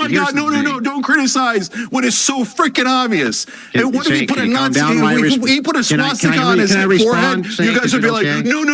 my God, no, don't criticize when it's so freaking obvious. And what if he put a Nazi, he put a swastika on his forehead? You guys would be like, no.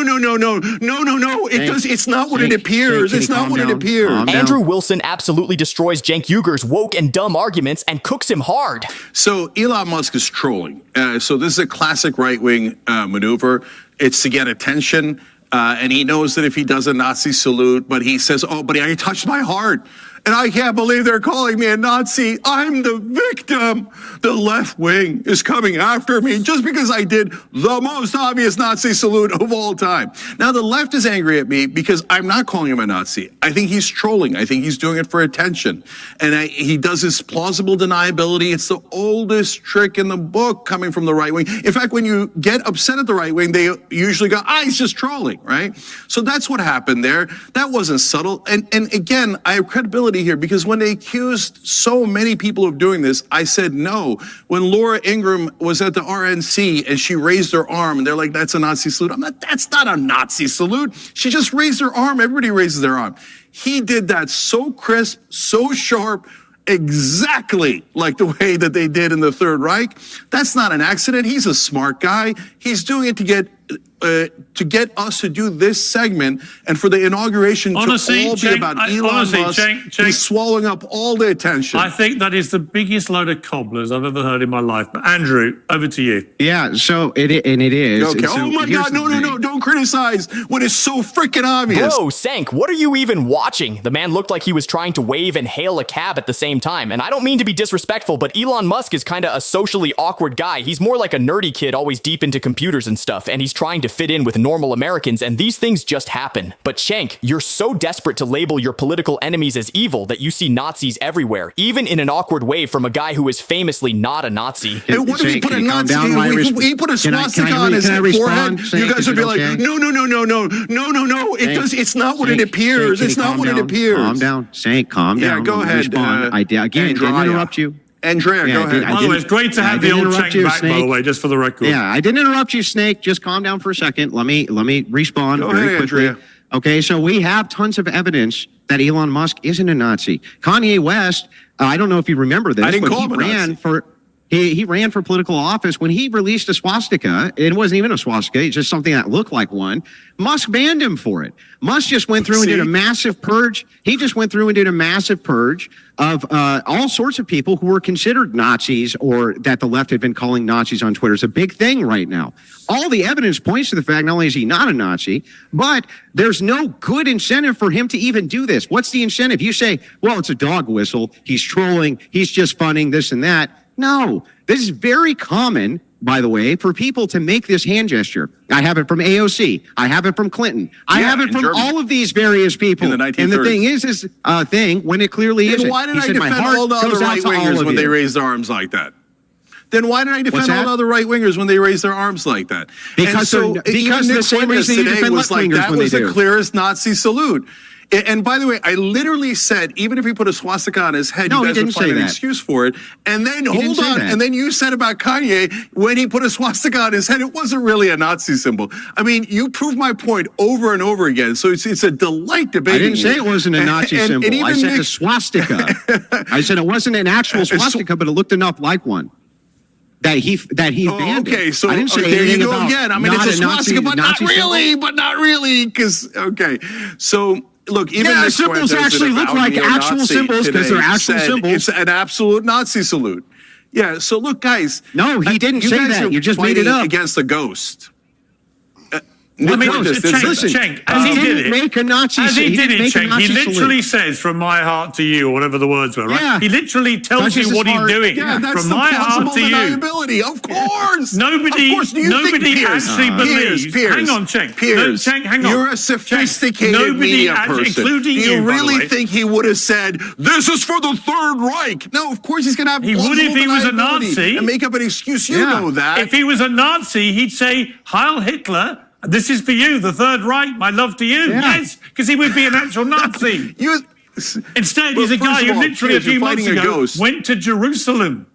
It's not what it appears. It's not what it appears. Andrew Wilson absolutely destroys Cenk Uygur's woke and dumb arguments and cooks him hard. So Elon Musk is trolling. So this is a classic right-wing maneuver. It's to get attention. And he knows that if he does a Nazi salute, but he says, oh, but I touched my heart. And I can't believe they're calling me a Nazi. I'm the victim. The left wing is coming after me just because I did the most obvious Nazi salute of all time. Now, the left is angry at me because I'm not calling him a Nazi. I think he's trolling. I think he's doing it for attention. And he does this plausible deniability. It's the oldest trick in the book coming from the right wing. In fact, when you get upset at the right wing, they usually go, he's just trolling, right? So that's what happened there. That wasn't subtle. And again, I have credibility here because when they accused so many people of doing this, I said no. When Laura Ingraham was at the RNC and she raised her arm and they're like, that's a Nazi salute. I'm like, that's not a Nazi salute. She just raised her arm. Everybody raises their arm. He did that so crisp, so sharp, exactly like the way that they did in the Third Reich. That's not an accident. He's a smart guy. He's doing it to get us to do this segment and for the inauguration to all be about Elon Musk. He's swallowing up all the attention. I think that is the biggest load of cobblers I've ever heard in my life. But Andrew, over to you. Yeah, so it is. Okay. So oh my God, no, don't criticize when it's so freaking obvious. Bro, Cenk, what are you even watching? The man looked like he was trying to wave and hail a cab at the same time. And I don't mean to be disrespectful, but Elon Musk is kind of a socially awkward guy. He's more like a nerdy kid always deep into computers and stuff, and he's trying to fit in with normal Americans, and these things just happen. But Cenk, you're so desperate to label your political enemies as evil that you see Nazis everywhere, even in an awkward way from a guy who is famously not a Nazi. Hey, what if he put a Nazi, he put a swastika on his forehead? You guys would be like, no. It's not what it appears. It's not what it appears. Calm down, Cenk, calm down. Yeah, go ahead. I didn't interrupt you. Andrea, go ahead. By the way, it's great to have the old Cenk back, by the way, just for the record. Yeah, I didn't interrupt you, Snake. Just calm down for a second. Let me respond very quickly. Andrea. Okay, so we have tons of evidence that Elon Musk isn't a Nazi. Kanye West, I don't know if you remember this, but he ran for political office. When he released a swastika, it wasn't even a swastika, it's just something that looked like one. Musk banned him for it. Musk just went through and did a massive purge. He just went through and did a massive purge of all sorts of people who were considered Nazis or that the left had been calling Nazis on Twitter. It's a big thing right now. All the evidence points to the fact not only is he not a Nazi, but there's no good incentive for him to even do this. What's the incentive? You say, well, it's a dog whistle. He's trolling. He's just funning this and that. No, this is very common, by the way, for people to make this hand gesture. I have it from AOC. I have it from Clinton. I have it from Germany. All of these various people. In the 1930s. And the thing is thing when it clearly isn't. Why did I defend all the other right-wingers when they raised their arms like that? Then why did I defend all the other right-wingers when they raised their arms like that? Because the same reason you defend left-wingers when they do. That was the clearest Nazi salute. And by the way, I literally said, even if he put a swastika on his head, you guys would find an excuse for it. And then, hold on, and then you said about Kanye, when he put a swastika on his head, it wasn't really a Nazi symbol. I mean, you proved my point over and over again. So it's a delight debating. I didn't say it wasn't a Nazi symbol. I said a swastika. I said it wasn't an actual swastika, but it looked enough like one. That he banned. Okay, so I didn't say there you go about again. I mean, it's a swastika, but not really, because So look, even the symbols actually look like actual symbols because they're actual symbols. It's an absolute Nazi salute. Yeah. So look, guys. No, he didn't say that. You just made it up against a ghost. I mean, Cenk, as he did it, make a Nazi Cenk, he literally says, from my heart to you, or whatever the words were, right? Yeah. He literally tells you what he's doing. Yeah, that's from my heart to you. Of course. Nobody actually believes. Piers, hang on, Cenk. Piers, Cenk, hang on. You're a sophisticated media person. Including Do you really think he would have said, this is for the Third Reich? No, of course he's going to have He would if he was a Nazi. And make up an excuse. You know that. If he was a Nazi, he'd say, Heil Hitler. This is for you, the Third Reich, my love to you. Yeah. Yes, because he would be an actual Nazi. Instead, he's a guy who literally a few months ago went to Jerusalem.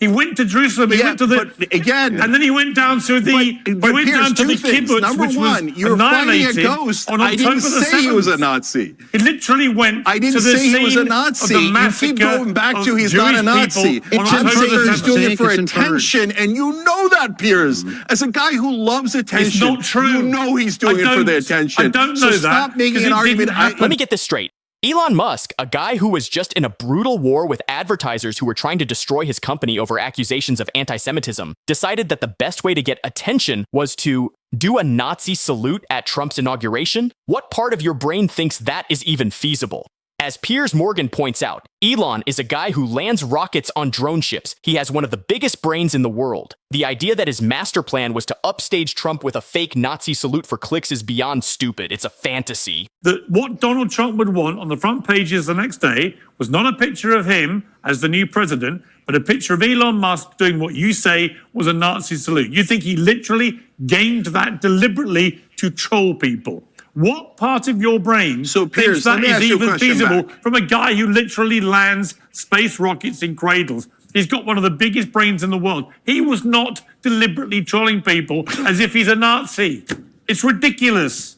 He went to Jerusalem. He went to the but again, and then he went down to the. but he went here's down to the two things. kibbutz, Number which one, was you're fighting a annihilated ghost. on I didn't October the say he was a 7th. Nazi. He literally went. I didn't to the say he was a scene Nazi. of the You massacre keep going back to of he's not Jewish a Nazi. people on It's I'm October saying the he's 7th. doing it for It's inferred. attention, and you know that, Piers. As a guy who loves attention, It's not true. you know he's doing it for the attention. I don't know so that. Stop making 'Cause an it argument. didn't happen. Let me get this straight. Elon Musk, a guy who was just in a brutal war with advertisers who were trying to destroy his company over accusations of anti-Semitism, decided that the best way to get attention was to do a Nazi salute at Trump's inauguration? What part of your brain thinks that is even feasible? As Piers Morgan points out, Elon is a guy who lands rockets on drone ships. He has one of the biggest brains in the world. The idea that his master plan was to upstage Trump with a fake Nazi salute for clicks is beyond stupid. It's a fantasy. What Donald Trump would want on the front pages the next day was not a picture of him as the new president, but a picture of Elon Musk doing what you say was a Nazi salute. You think he literally gained that deliberately to troll people? What part of your brain So, thinks Piers, let that me is ask you a even question feasible back. from a guy who literally lands space rockets in cradles? He's got one of the biggest brains in the world. He was not deliberately trolling people as if he's a Nazi. It's ridiculous.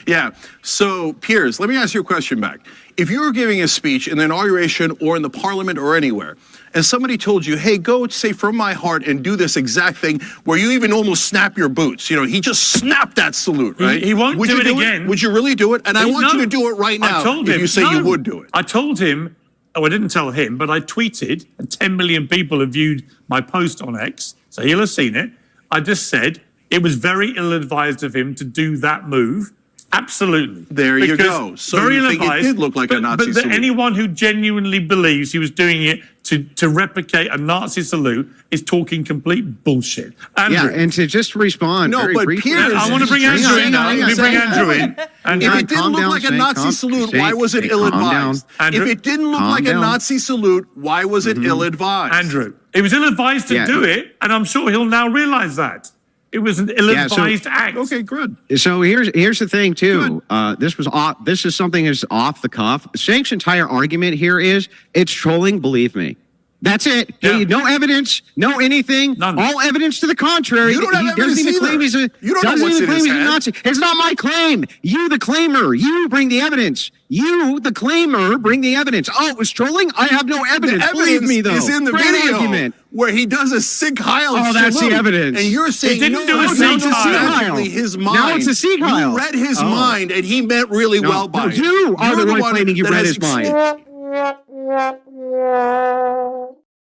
Yeah. So, Piers, let me ask you a question back. If you were giving a speech in the inauguration or in the parliament or anywhere, and somebody told you, hey, go say from my heart and do this exact thing where you even almost snap your boots. You know, he just snapped that salute, right? He won't would do you it again. Would you really do it? And I want No. you to do it right now I told if him, you say you would do it. I told him, I didn't tell him, but I tweeted, and 10 million people have viewed my post on X, so he'll have seen it. I just said it was very ill-advised of him to do that move. Absolutely. There you Because go. So very you think it ill-advised, did look like a Nazi but salute. anyone who genuinely believes he was doing it to replicate a Nazi salute is talking complete bullshit. Andrew, Yeah, and to just respond No, very but briefly. Piers- I want to bring Hang Andrew on, in now. hang Let on, me bring hang on. Andrew in. Andrew, If it didn't calm look down, like a Cenk, Nazi calm- salute, Cenk, why was it Cenk, calm down. ill-advised? If Andrew, it didn't look calm like a down. Nazi salute, why was it ill-advised? Andrew, it was ill-advised to Yeah. do it, and I'm sure he'll now realize that. It was an ill-advised act. Okay, good. So here's the thing too. This is something that's off the cuff. Cenk's entire argument here is it's trolling. Believe me. That's it. Yeah. No evidence, no anything. None. All evidence to the contrary. You don't have He doesn't evidence even either. claim he's a. You don't know doesn't what's even in claim his he's a head. Nazi. It's not my claim. You, the claimer. You bring the evidence. You, the claimer, bring the evidence. Oh, it was trolling. I have no evidence. The Believe evidence me, though. is in the Great video argument. where he does a Sieg Heil Oh, that's the salute, evidence. And you're saying He didn't no, do a no, Sieg no, it's Heil. actually his mind. Now it's a Sieg Heil. You read his Oh. mind, and he meant really No, well by no, it. you are You're the one one claiming you that read has his mind.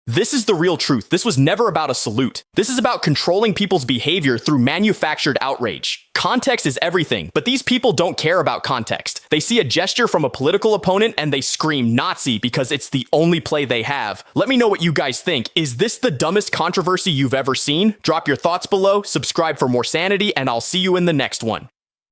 This is the real truth. This was never about a salute. This is about controlling people's behavior through manufactured outrage. Context is everything, but these people don't care about context. They see a gesture from a political opponent and they scream Nazi because it's the only play they have. Let me know what you guys think. Is this the dumbest controversy you've ever seen? Drop your thoughts below, subscribe for more sanity, and I'll see you in the next one.